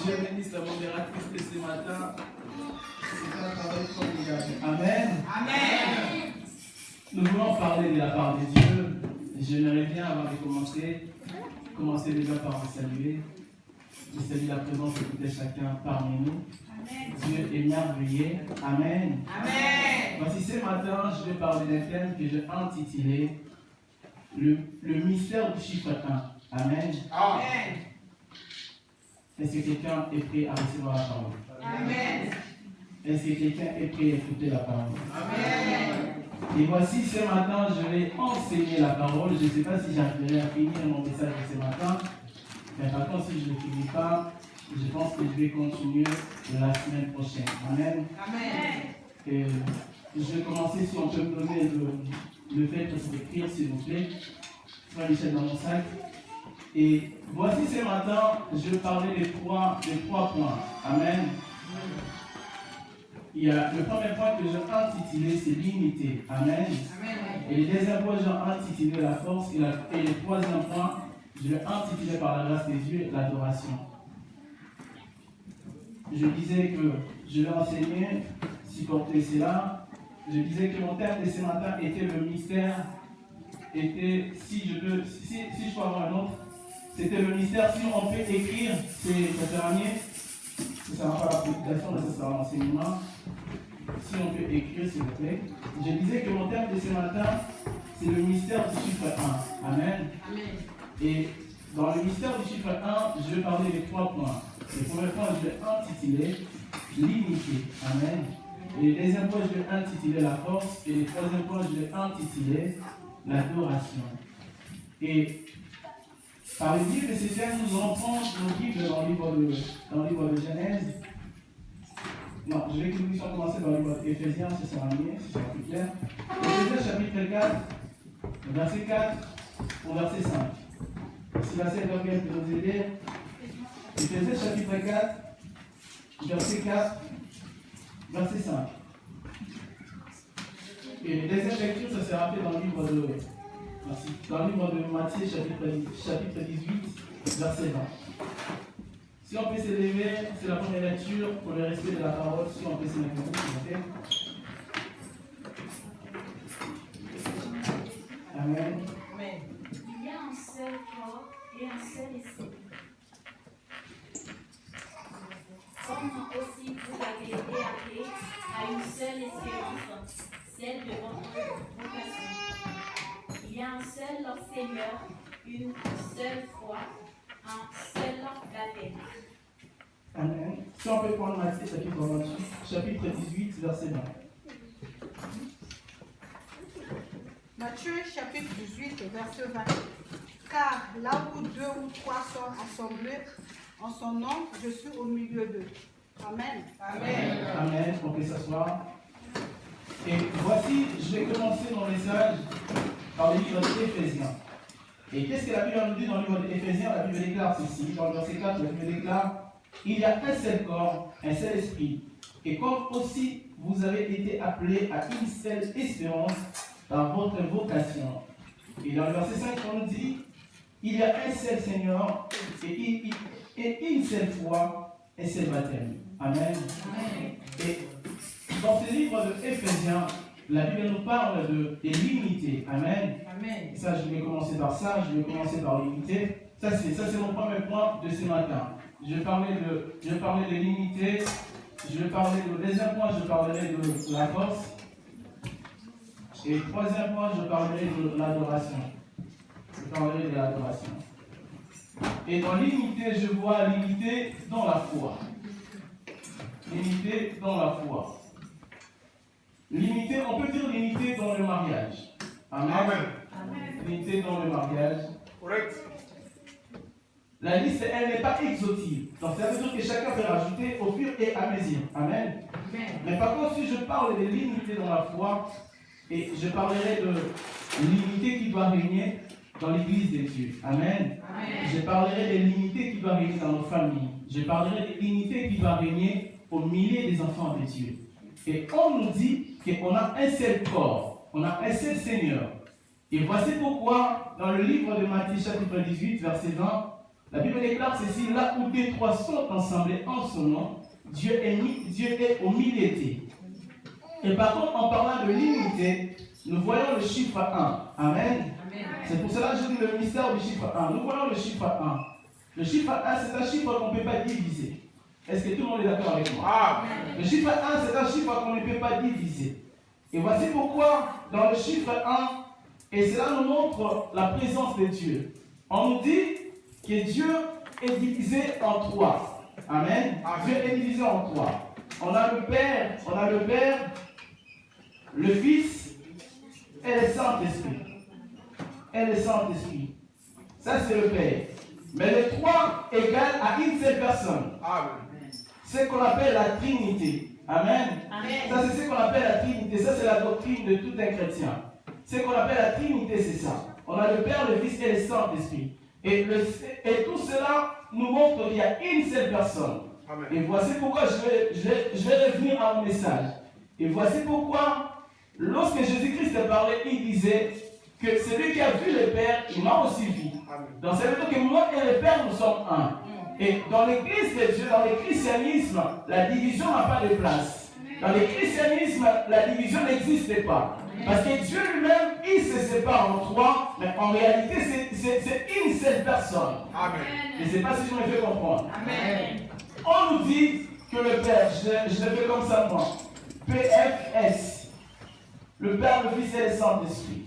Dieu bénisse la modératrice de ce matin. C'est un travail formidable. Amen. Amen. Nous voulons parler de la part de Dieu. J'aimerais bien, avant de commencer déjà par vous saluer. Je salue la présence de tout et chacun parmi nous. Amen. Dieu est merveilleux. Amen. Amen. Voici ce matin, je vais parler d'un thème que j'ai intitulé le mystère du chiffre 1. Amen. Amen. Est-ce que quelqu'un est prêt à recevoir la parole? Amen. Est-ce que quelqu'un est prêt à écouter la parole? Amen. Et voici ce matin, je vais enseigner la parole. Je ne sais pas si j'arriverai à finir mon message de ce matin. Mais par contre, si je ne finis pas, je pense que je vais continuer la semaine prochaine. Amen. Amen. Et je vais commencer, si on peut me donner le fait pour écrire, s'il vous plaît. Frère Michel dans mon sac. Et voici ce matin, je vais parler des trois points. Amen. Il y a le premier point que j'ai intitulé, c'est l'unité. Amen. Amen. Et le deuxième point, j'ai intitulé la force. Et le troisième point, je l'ai intitulé par la grâce des dieux, l'adoration. Je disais que je vais enseigner, supporter cela. Je disais que mon thème de ce matin était le mystère. Si je peux avoir un autre, c'était le mystère. Si on peut écrire, ça sera mieux. Ça ne sera pas la prédication, mais ça sera l'enseignement. Si on peut écrire, s'il vous plaît. Je disais que mon thème de ce matin, c'est le mystère du chiffre 1. Amen. Amen. Et dans le mystère du chiffre 1, je vais parler des 3 points. Le premier point, je vais intituler l'unité. Amen. Et le deuxième point, je vais intituler la force. Et le troisième point, je vais intituler l'adoration. Et par le biais de ces thèmes, nous allons prendre nos Bibles dans le livre de Genèse. Non, je vais commencer dans le livre d'Éphésiens, ce sera mieux, ce sera plus clair. Éphésiens chapitre 4, verset 4 au verset 5. Si la sœur Gabriel peut nous aider. Éphésiens chapitre 4, verset 4, verset 5. Et les deuxième lecture, ça sera fait dans le livre de Matthieu, chapitre 18, verset 20. Si on peut s'élever, c'est la première lecture pour le respect de la parole. Si on peut s'élever, s'il vous plaît. Amen. Amen. Il y a un seul corps et un seul esprit. Comme aussi vous avez été appelés à une seule espérance, celle de votre vocation. Il y a un seul Seigneur, une seule foi, un seul baptême. Amen. Si on peut prendre Matthieu chapitre 18, verset 20. Matthieu chapitre 18, verset 20. Car là où 2 ou 3 sont assemblés en son nom, je suis au milieu d'eux. Amen. Amen. Amen. On peut s'asseoir. Et voici, je vais commencer mon message par le livre d'Éphésiens. Et qu'est-ce que la Bible nous dit dans le livre d'Éphésiens? La Bible déclare ceci. Dans le verset 4, la Bible déclare: il y a un seul corps, un seul esprit. Et comme aussi vous avez été appelés à une seule espérance dans votre vocation. Et dans le verset 5, on nous dit: il y a un seul Seigneur et une seule foi, un seul baptême. Amen. Amen. Et dans ce livre de Éphésiens, la Bible nous parle de l'unité. Amen. Amen. Et ça, je vais commencer par ça, je vais commencer par l'unité. Ça, c'est mon premier point de ce matin. Je vais parler de l'unité. Je vais parler de deuxième point, je parlerai de la force. Et troisième point, je parlerai de l'adoration. Je parlerai de l'adoration. Et dans l'unité, je vois l'unité dans la foi. L'unité dans la foi. L'unité, on peut dire l'unité dans le mariage. Amen. Amen. L'unité dans le mariage. Correct. La liste, elle n'est pas exhaustive. Donc ça veut dire que chacun peut rajouter au fur et à mesure. Amen. Amen. Mais par contre, si je parle de l'unité dans la foi, et je parlerai de l'unité qui doit régner dans l'église de Dieu. Amen. Amen. Je parlerai de l'unité qui doit régner dans nos familles. Je parlerai de l'unité qui doit régner au milieu des enfants de Dieu. Et on nous dit qu'on a un seul corps, on a un seul Seigneur. Et voici pourquoi, dans le livre de Matthieu chapitre 18, verset 20, La Bible déclare ceci, là où deux, trois sont ensemble en son nom, Dieu est au milieu d'eux. Et par contre, en parlant de l'unité, nous voyons le chiffre 1. Amen. C'est pour cela que je dis le mystère du chiffre 1. Nous voyons le chiffre 1. Le chiffre 1, c'est un chiffre qu'on ne peut pas diviser. Est-ce que tout le monde est d'accord avec moi? Le chiffre 1, c'est un chiffre qu'on ne peut pas diviser. Et voici pourquoi, dans le chiffre 1, et cela nous montre la présence de Dieu. On nous dit que Dieu est divisé en trois. Amen. Dieu est divisé en trois. On a le Père, le Fils et le Saint-Esprit. Ça, c'est le Père. Mais les trois égalent à une seule personne. C'est ce qu'on appelle la Trinité. Amen. Ça, c'est ce qu'on appelle la Trinité. Ça, c'est la doctrine de tout un chrétien. Ce qu'on appelle la Trinité, c'est ça. On a le Père, le Fils et le Saint-Esprit. Et tout cela nous montre qu'il y a une seule personne. Amen. Et voici pourquoi je vais revenir à mon message. Et voici pourquoi, lorsque Jésus-Christ parlait, il disait que celui qui a vu le Père, il m'a aussi vu. Donc ça veut dire que moi et le Père, nous sommes un. Et dans l'église de Dieu, dans le christianisme, la division n'a pas de place. Dans le christianisme, la division n'existe pas. Parce que Dieu lui-même, il se sépare en trois, mais en réalité, c'est une seule personne. Amen. Je ne sais pas si je me fais comprendre. Amen. On nous dit que le Père, je le fais comme ça moi, PFS, le Père, le Fils et le Saint-Esprit.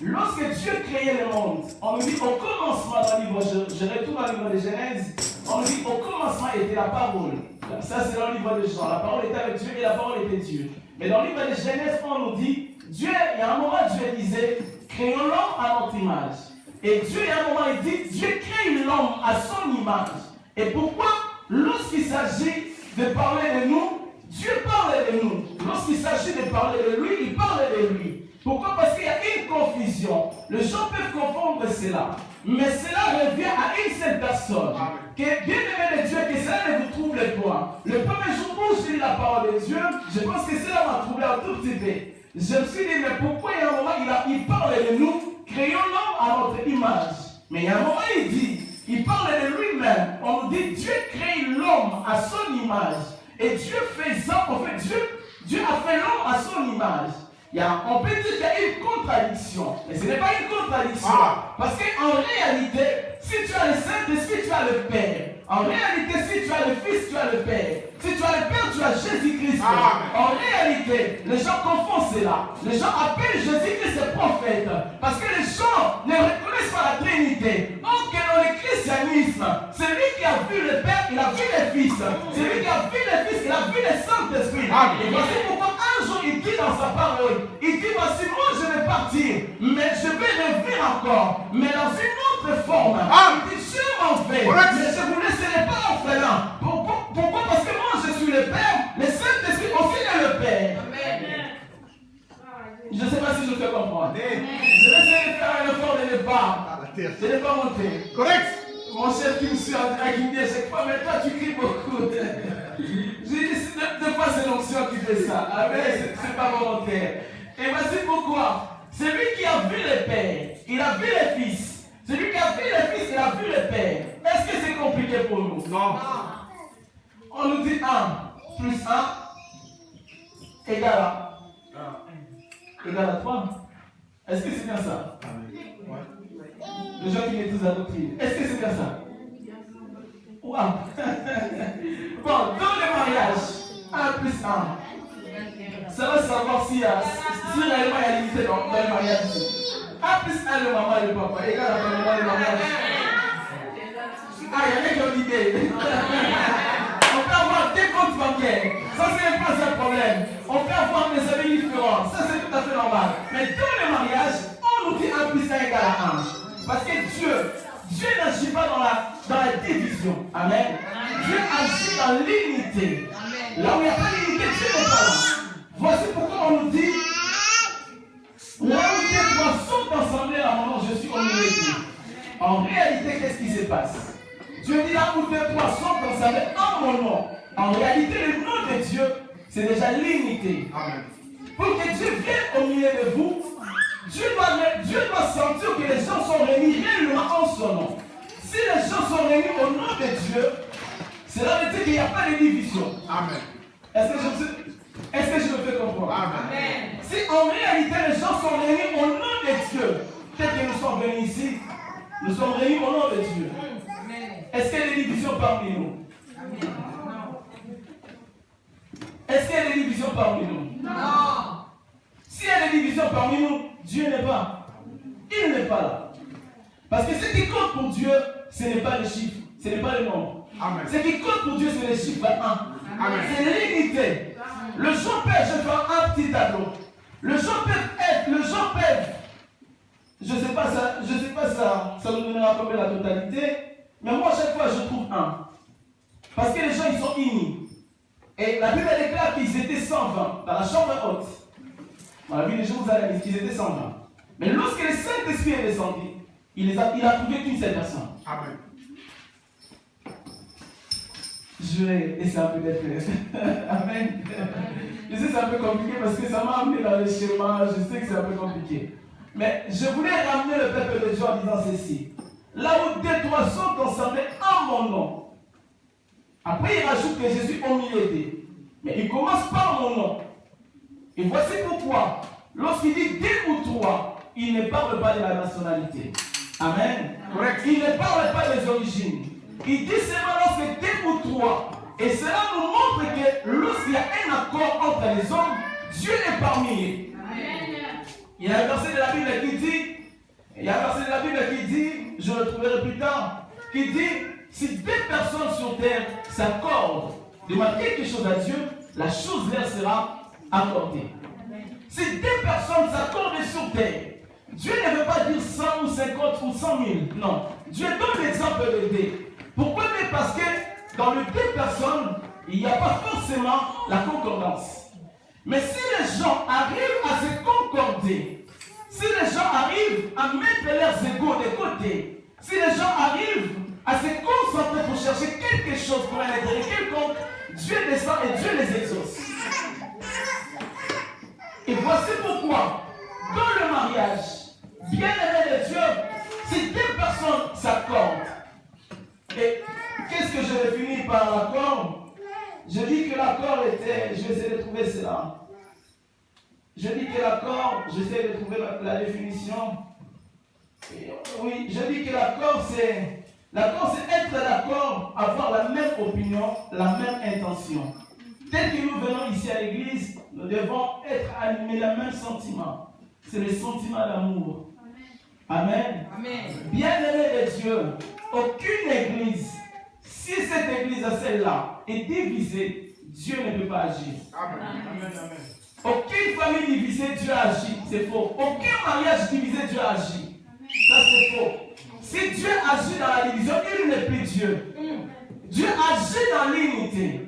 Lorsque Dieu créait le monde, on nous dit au commencement dans le livre, je retourne dans le livre de Genèse, on nous dit au commencement était la parole. Ça c'est dans le livre de Jean, la parole était avec Dieu et la parole était Dieu. Mais dans le livre de Genèse, on nous dit, Dieu, il y a un moment, Dieu disait, créons l'homme à notre image. Et Dieu, il y a un moment, il dit, Dieu crée l'homme à son image. Et pourquoi, lorsqu'il s'agit de parler de nous, Dieu parle de nous. Lorsqu'il s'agit de parler de lui, il parle de lui. Pourquoi? Parce qu'il y a une confusion. Les gens peuvent confondre cela. Mais cela revient à une seule personne. Que bien-aimé de Dieu, que cela ne vous trouble point. Le premier jour où j'ai lu la parole de Dieu, je pense que cela m'a troublé un tout petit peu. Je me suis dit, mais pourquoi il y a un moment, il parle de nous, créons l'homme à notre image. Mais il y a un moment, il parle de lui-même. On nous dit, Dieu crée l'homme à son image. Et Dieu fait ça, en fait, Dieu a fait l'homme à son image. On peut dire qu'il y a une contradiction, mais ce n'est pas une contradiction. Parce qu'en réalité, si tu as le Saint-Esprit, tu as le Père. En réalité, si tu as le Fils, tu as le Père. Si tu as le Père, tu as Jésus-Christ. En réalité, les gens confondent cela. Les gens appellent Jésus-Christ prophète. Parce que les gens ne reconnaissent pas la Trinité. Or que dans le christianisme, celui qui a vu le Père, il a vu le Fils. Celui qui a vu le Fils, il a vu le Saint-Esprit. Et voici pourquoi un jour il dit dans sa parole, il dit, voici moi je vais partir, mais je vais revenir encore, mais dans une autre forme. Il dit, je m'en vais, mais je ne vous laisserai pas orphelin. Pourquoi? Parce que moi je suis le Père, le Saint-Esprit aussi est le Père. Je ne sais pas si je peux comprendre. Je vais essayer de faire un effort de ne pas. Je n'ai pas monté. Correct. Mon chef qui me suit en train qui me dit à chaque fois, mais toi tu cries beaucoup. J'ai dit, deux fois c'est l'onction qui fait ça. Amen, c'est pas volontaire. Et voici pourquoi. Celui qui a vu le Père, il a vu le Fils. Celui qui a vu le Fils, il a vu le Père. Est-ce que c'est compliqué pour nous? Non. On nous dit 1 plus 1 égale à 3. Est-ce que c'est bien ça? Les gens qui maîtrisent la doctrine. Est-ce que c'est bien ça? Wow. Bon, dans le mariage, 1 plus 1. Ça va savoir si réellement il y a limité dans le mariage ici. 1 plus 1, le maman et le papa, égale à le mariage. Ah, il y en a qui ont l'idée. On peut avoir des comptes bancaires. Ça, c'est pas un problème. On peut avoir des amis différents. Ça, c'est tout à fait normal. Mais dans le mariage, on nous dit 1 plus 1 égale à 1. Parce que Dieu n'agit pas dans la division. Amen. Dieu agit dans l'unité. Là où il n'y a pas d'unité, Dieu n'est pas là. Voici pourquoi on nous dit, là où tes trois sont ensemble à mon nom, je suis au milieu d'eux. En réalité, qu'est-ce qui se passe? Dieu dit là où tes trois sont ensemble en mon nom. En réalité, le nom de Dieu, c'est déjà l'unité. Pour que Dieu vienne au milieu de vous, Dieu doit sentir que les gens sont réunis réellement en son nom. Si les gens sont réunis au nom de Dieu, cela veut dire qu'il n'y a pas de division. Amen. Est-ce que je me fais comprendre? Amen. Si en réalité les gens sont réunis au nom de Dieu, peut-être que nous sommes venus ici, nous sommes réunis au nom de Dieu. Est-ce qu'il y a des divisions parmi nous? Est-ce qu'il y a des divisions parmi nous? Non. S'il y a des divisions parmi nous, Dieu n'est pas. Il n'est pas là. Parce que ce qui compte pour Dieu, ce n'est pas les chiffres, ce n'est pas le nombre. Amen. Ce qui compte pour Dieu, c'est les chiffres 1. Amen. C'est l'unité. Le gens peuvent, je vais faire un petit tableau. Le gens peuvent, je ne sais pas ça nous donnera combien la totalité, mais moi, à chaque fois, je trouve 1. Parce que les gens, ils sont unis. Et la Bible déclare qu'ils étaient 120 dans la chambre haute. Dans la vie des Jérusalem, ils étaient 120. Mais lorsque le Saint-Esprit est descendu, il a trouvé qu'une seule personne. Amen. Je vais essayer un peu d'être. Amen. Je sais que c'est un peu compliqué parce que ça m'a amené dans les schémas. Je sais que c'est un peu compliqué. Mais je voulais ramener le peuple de Dieu en disant ceci. Là où 2-3 sont concernés en mon nom. Après, il rajoute que je suis au milieu d'eux. Mais il commence par mon nom. Et voici pourquoi, lorsqu'il dit 2 ou 3, il ne parle pas de la nationalité. Amen. Correct. Il ne parle pas des origines. Il dit seulement lorsque 2 ou 3. Et cela nous montre que lorsqu'il y a un accord entre les hommes, Dieu est parmi eux. Amen. Il y a un verset de la Bible qui dit, je le trouverai plus tard, qui dit, si 2 personnes sur terre s'accordent de demander quelque chose à Dieu, la chose leur sera accordée. Si 2 personnes s'accordent sur terre, Dieu ne veut pas dire 100 ou 50 ou 100 000. Non. Dieu donne l'exemple de 2. Pourquoi? Parce que dans les 2 personnes, il n'y a pas forcément la concordance. Mais si les gens arrivent à se concorder, si les gens arrivent à mettre leurs égos de côté, si les gens arrivent à se concentrer pour chercher quelque chose pour un intérêt quelconque, Dieu descend et Dieu les exauce. Et voici pourquoi, dans le mariage, bien-aimé de Dieu, si 2 personnes s'accordent, et qu'est-ce que je définis par l'accord? Je dis que l'accord était, je vais essayer de trouver cela. Je dis que l'accord, j'essaie de trouver la définition. Et oui, je dis que l'accord c'est être d'accord, avoir la même opinion, la même intention. Dès que nous venons ici à l'église, nous devons être animés d'un même sentiment. C'est le sentiment d'amour. Amen. Amen. Bien-aimé de Dieu, aucune église, si cette église, celle-là, est divisée, Dieu ne peut pas agir. Amen. Amen. Amen. Aucune famille divisée, Dieu agit. C'est faux. Aucun mariage divisé, Dieu agit. Ça, c'est faux. Si Dieu agit dans la division, il n'est plus Dieu. Dieu agit dans l'unité.